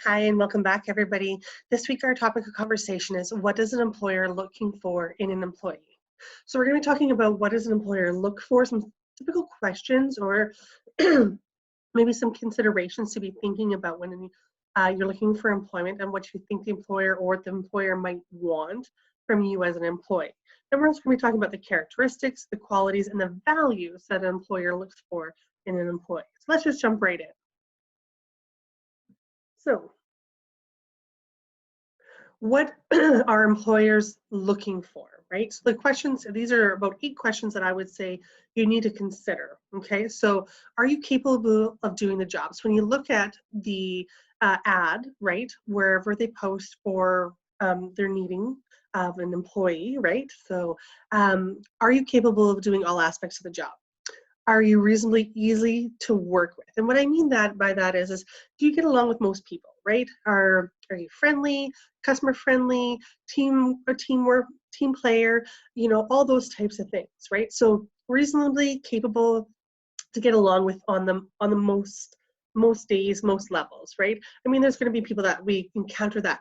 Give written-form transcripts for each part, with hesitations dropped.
Hi, and welcome back, everybody. This week, our topic of conversation is what does an employer looking for in an employee? So we're going to be talking about what does an employer look for, some typical questions or maybe some considerations to be thinking about when you're looking for employment and what you think the employer or the employer might want from you as an employee. Then we're also going to be talking about the characteristics, the qualities, and the values that an employer looks for in an employee. So let's just jump right in. So what are employers looking for, right? So the questions, these are about 8 questions that I would say you need to consider, okay? So are you capable of doing the job? So when you look at the ad, right, wherever they post for their needing of an employee, right? So are you capable of doing all aspects of the job? Are you reasonably easy to work with? And what I mean that by that is do you get along with most people, right? Are you friendly, customer friendly, teamwork, team player, all those types of things, right? So reasonably capable to get along with on the most days, most levels, right? I mean, there's going to be people that we encounter that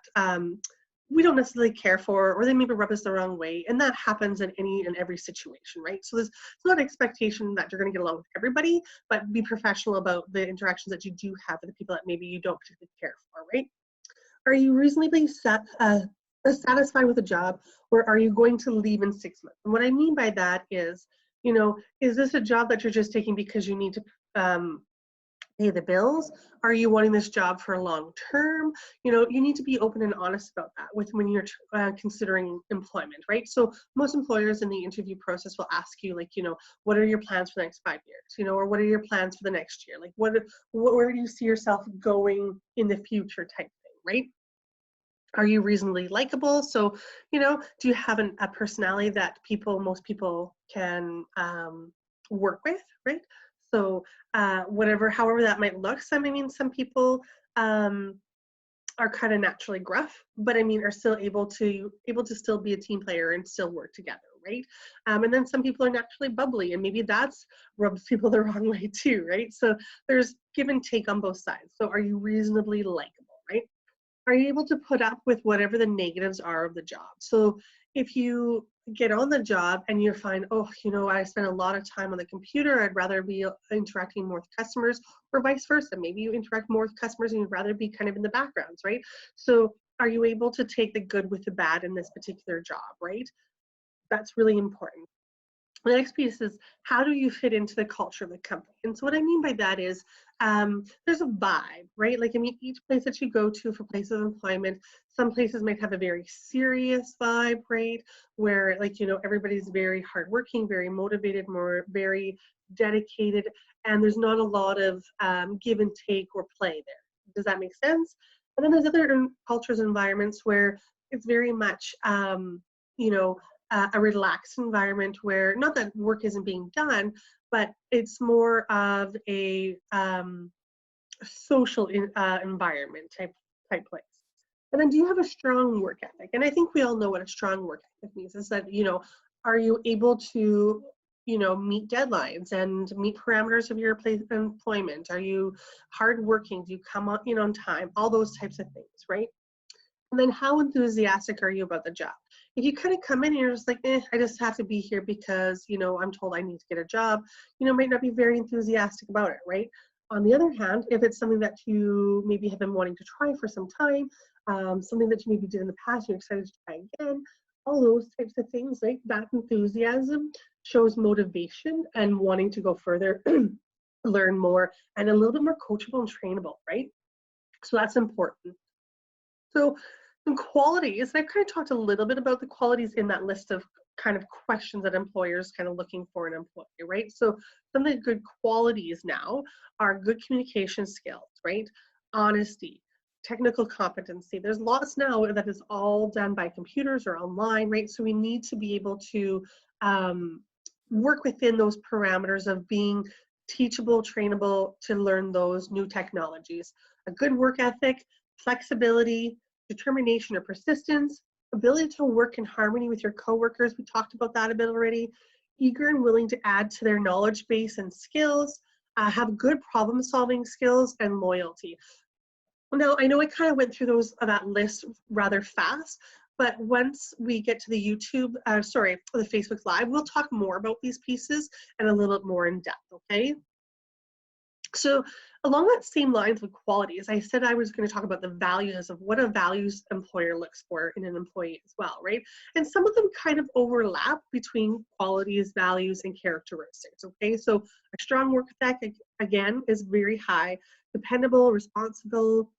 we don't necessarily care for, or they maybe rub us the wrong way, and that happens in any and every situation, right? So there's not an expectation that you're going to get along with everybody, but be professional about the interactions that you do have with the people that maybe you don't particularly care for, right? Are you reasonably satisfied with a job, or are you going to leave in 6 months? And what I mean by that is, is this a job that you're just taking because you need to pay the bills? Are you wanting this job for long term? You need to be open and honest about that with when you're considering employment, right? So most employers in the interview process will ask you, like, what are your plans for the next 5 years, or what are your plans for the next year? Like, where do you see yourself going in the future type thing, right? Are you reasonably likable? So, do you have a personality that most people can work with, right? So, however that might look. Some people are kind of naturally gruff, but I mean, are still able to still be a team player and still work together, right? And then some people are naturally bubbly, and maybe that's rubs people the wrong way too, right? So there's give and take on both sides. So, are you reasonably likable, right? Are you able to put up with whatever the negatives are of the job? So if you get on the job and you find, oh, I spend a lot of time on the computer, I'd rather be interacting more with customers, or vice versa. Maybe you interact more with customers and you'd rather be kind of in the backgrounds, right? So are you able to take the good with the bad in this particular job, right? That's really important. The next piece is how do you fit into the culture of the company? And so what I mean by that is there's a vibe, right? Like, I mean, each place that you go to for places of employment, some places might have a very serious vibe, right? Where, like, everybody's very hardworking, very motivated, very dedicated, and there's not a lot of give and take or play there. Does that make sense? And then there's other cultures and environments where it's very much, you know, a relaxed environment where not that work isn't being done, but it's more of a social environment type place. And then, do you have a strong work ethic? And I think we all know what a strong work ethic means. Is that are you able to meet deadlines and meet parameters of your place of employment? Are you hardworking? Do you come on time? All those types of things, right? And then how enthusiastic are you about the job? If you kind of come in and you're just like, I just have to be here because, I'm told I need to get a job, might not be very enthusiastic about it, right? On the other hand, if it's something that you maybe have been wanting to try for some time, something that you maybe did in the past, you're excited to try again, all those types of things, right? That enthusiasm shows motivation and wanting to go further, learn more, and a little bit more coachable and trainable, right? So that's important. So some qualities, and I've kind of talked a little bit about the qualities in that list of kind of questions that employers kind of looking for an employee, right? So some of the good qualities now are good communication skills, right? Honesty, technical competency. There's lots now that is all done by computers or online, right? So we need to be able to work within those parameters of being teachable, trainable to learn those new technologies. A good work ethic, flexibility, determination or persistence, ability to work in harmony with your coworkers. We talked about that a bit already. Eager and willing to add to their knowledge base and skills, have good problem solving skills, and loyalty. Now, I know I kind of went through that list rather fast, but once we get to the YouTube, the Facebook Live, we'll talk more about these pieces and a little bit more in depth, okay? So along that same lines with quality, as I said, I was going to talk about the values of what a values employer looks for in an employee as well, right? And some of them kind of overlap between qualities, values, and characteristics, okay? So a strong work ethic, again, is very high, dependable, responsible,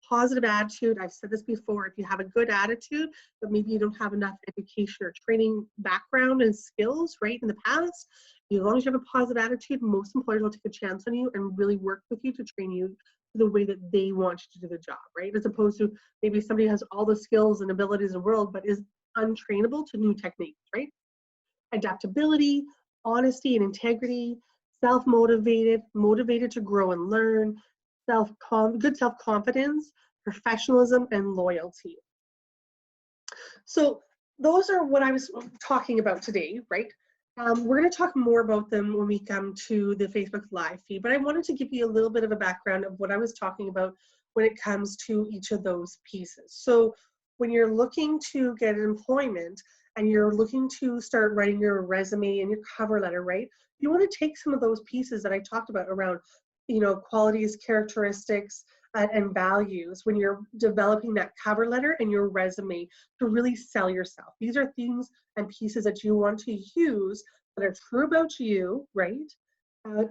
positive attitude. I've said this before, if you have a good attitude, but maybe you don't have enough education or training background and skills, right, in the past, as long as you have a positive attitude, most employers will take a chance on you and really work with you to train you the way that they want you to do the job, right? As opposed to maybe somebody has all the skills and abilities in the world, but is untrainable to new techniques, right? Adaptability, honesty and integrity, self-motivated, motivated to grow and learn, good self-confidence, professionalism, and loyalty. So those are what I was talking about today, right? We're going to talk more about them when we come to the Facebook Live feed, but I wanted to give you a little bit of a background of what I was talking about when it comes to each of those pieces. So when you're looking to get employment and you're looking to start writing your resume and your cover letter, right? You want to take some of those pieces that I talked about around, qualities, characteristics, and values when you're developing that cover letter and your resume to really sell yourself. These are things and pieces that you want to use that are true about you, right?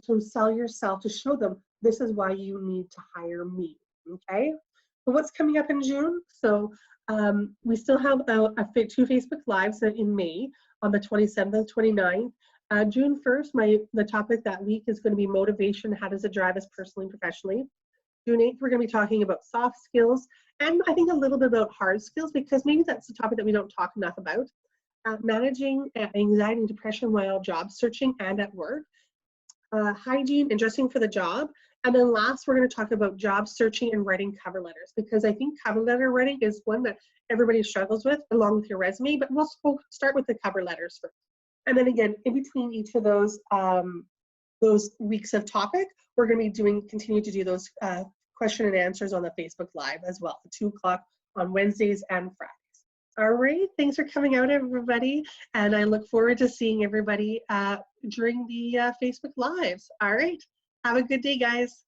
To sell yourself, to show them this is why you need to hire me, okay? So what's coming up in June? So we still have two Facebook Lives in May on the 27th and 29th. June 1st, the topic that week is going to be motivation. How does it drive us personally and professionally? June 8th, we're going to be talking about soft skills and I think a little bit about hard skills because maybe that's the topic that we don't talk enough about. Managing anxiety and depression while job searching and at work. Hygiene and dressing for the job. And then last, we're going to talk about job searching and writing cover letters because I think cover letter writing is one that everybody struggles with along with your resume, but we'll start with the cover letters first. And then again, in between each of those weeks of topic, we're going to be continue to do those question and answers on the Facebook Live as well, at 2 o'clock on Wednesdays and Fridays. All right, thanks for coming out, everybody, and I look forward to seeing everybody during the Facebook Lives. All right, have a good day, guys.